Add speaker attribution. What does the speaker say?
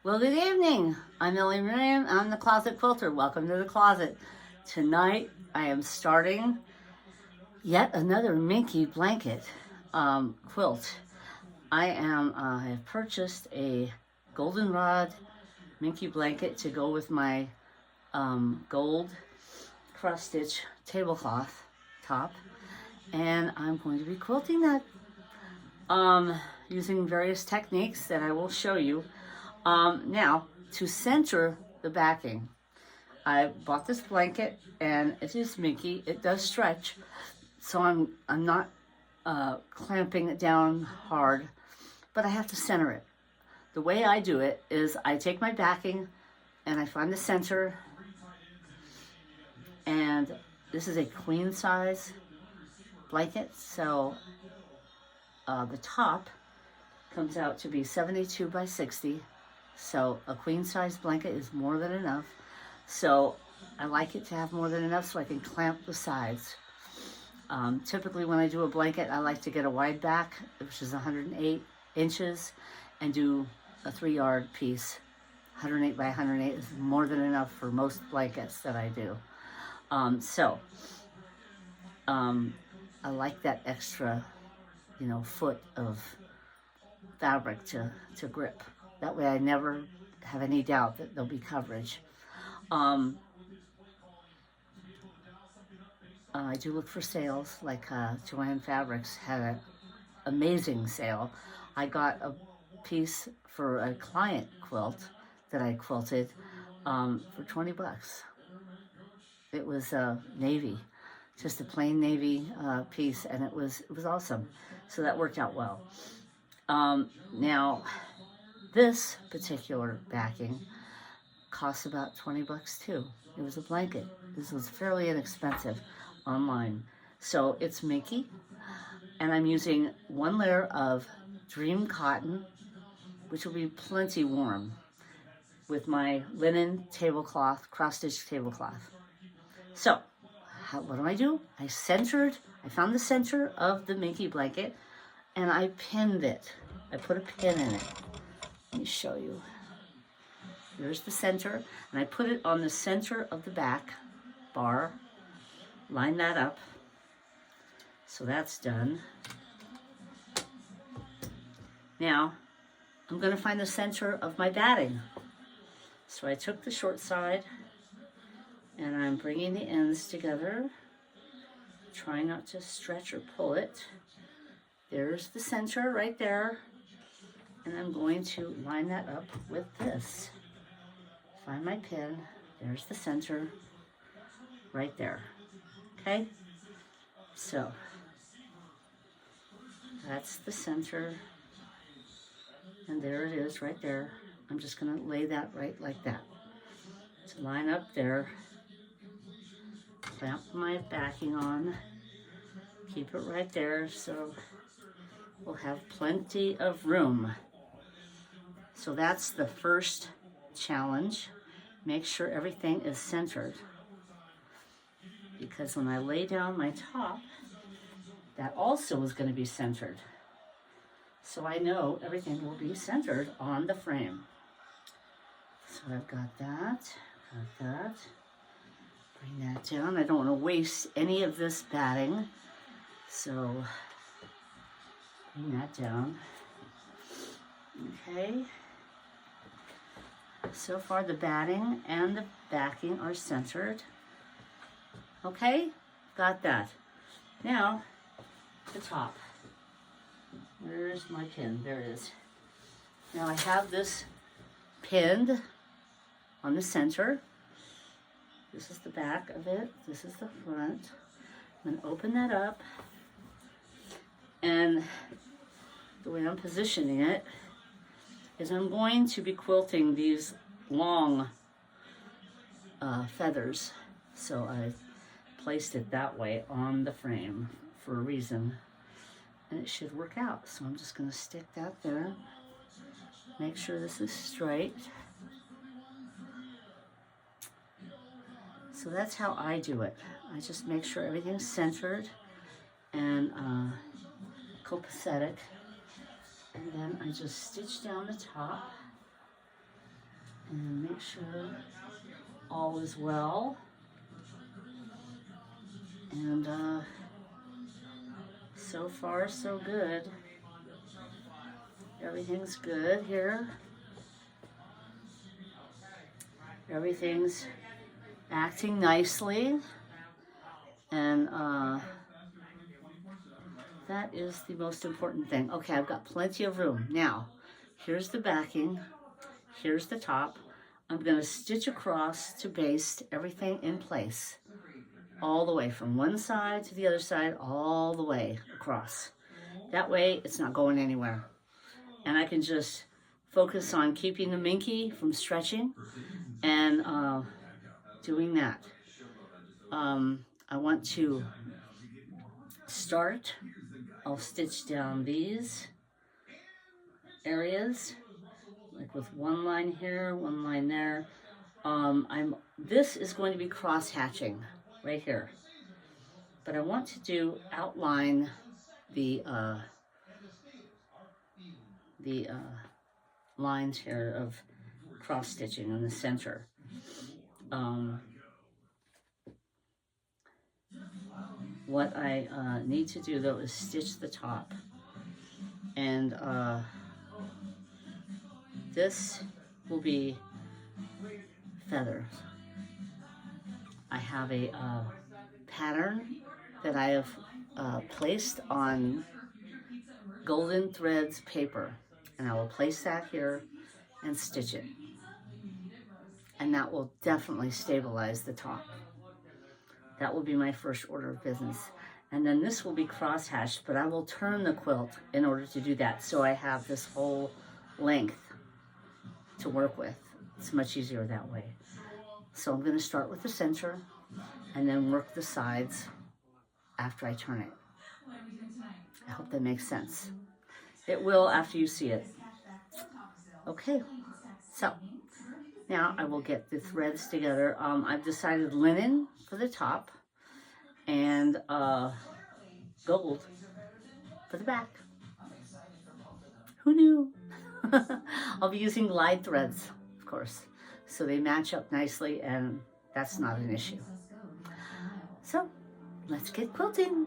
Speaker 1: Well, good evening. I'm Millie Miriam. I'm the Closet Quilter. Welcome to the closet. Tonight, I am starting yet another Minky blanket quilt. I have purchased a goldenrod Minky blanket to go with my gold cross-stitch tablecloth top, and I'm going to be quilting that using various techniques that I will show you. Now, to center the backing, I bought this blanket, and it is Minky. It does stretch, so I'm not clamping it down hard, but I have to center it. The way I do it is I take my backing and I find the center, and this is a queen size blanket, so the top comes out to be 72 by 60. So a queen size blanket is more than enough. So I like it to have more than enough so I can clamp the sides. Typically when I do a blanket, I like to get a wide back, which is 108 inches, and do a 3-yard piece. 108 by 108 is more than enough for most blankets that I do. I like that extra, foot of fabric to grip. That way I never have any doubt that there'll be coverage. I do look for sales, like Joanne Fabrics had an amazing sale. I got a piece for a client quilt that I quilted for 20 bucks. It was navy, just a plain navy piece, and it was awesome. So that worked out well. Now, this particular backing costs about 20 bucks too. It was a blanket. This was fairly inexpensive online. So it's Minky, and I'm using one layer of Dream Cotton, which will be plenty warm, with my linen tablecloth, cross-stitch tablecloth. So, what do? I found the center of the Minky blanket, and I pinned it. I put a pin in it. Let me show you. There's the center, and I put it on the center of the back bar. Line that up. So that's done. Now, I'm going to find the center of my batting. So I took the short side, and I'm bringing the ends together. Try not to stretch or pull it. There's the center right there. And I'm going to line that up with this. Find my pin. There's the center right there. Okay? So, that's the center. And there it is right there. I'm just going to lay that right like that. To line up there. Clamp my backing on. Keep it right there so we'll have plenty of room. So that's the first challenge. Make sure everything is centered. Because when I lay down my top, that also is going to be centered. So I know everything will be centered on the frame. So I've got that. Bring that down. I don't want to waste any of this batting. So bring that down. Okay. So far the batting and the backing are centered. Okay, got that. Now, the top. Where's my pin? There it is. Now I have this pinned on the center. This is the back of it. This is the front. I'm going to open that up. And the way I'm positioning it is I'm going to be quilting these long feathers. So I placed it that way on the frame for a reason, and it should work out. So I'm just going to stick that there. Make sure this is straight. So that's how I do it. I just make sure everything's centered and copacetic. And then I just stitch down the top. And make sure all is well. And so far so good. Everything's good here. Everything's acting nicely. And that is the most important thing. Okay, I've got plenty of room. Now, here's the backing. Here's the top. I'm going to stitch across to baste everything in place. All the way from one side to the other side, all the way across. That way, it's not going anywhere. And I can just focus on keeping the Minky from stretching and doing that. I want to start. I'll stitch down these areas, like with one line here, one line there. This is going to be cross hatching right here, but I want to outline the lines here of cross stitching in the center. What I need to do though is stitch the top, and this will be feathers. I have a pattern that I have placed on golden threads paper, and I will place that here and stitch it, and that will definitely stabilize the top. That will be my first order of business. And then this will be cross hatched, but I will turn the quilt in order to do that, so I have this whole length to work with. It's much easier that way. So I'm going to start with the center and then work the sides after I turn it. I hope that makes sense. It will after you see it. Okay, so now I will get the threads together. I've decided linen for the top and gold for the back. Who knew? I'll be using glide threads, of course, so they match up nicely, and that's not an issue. So let's get quilting.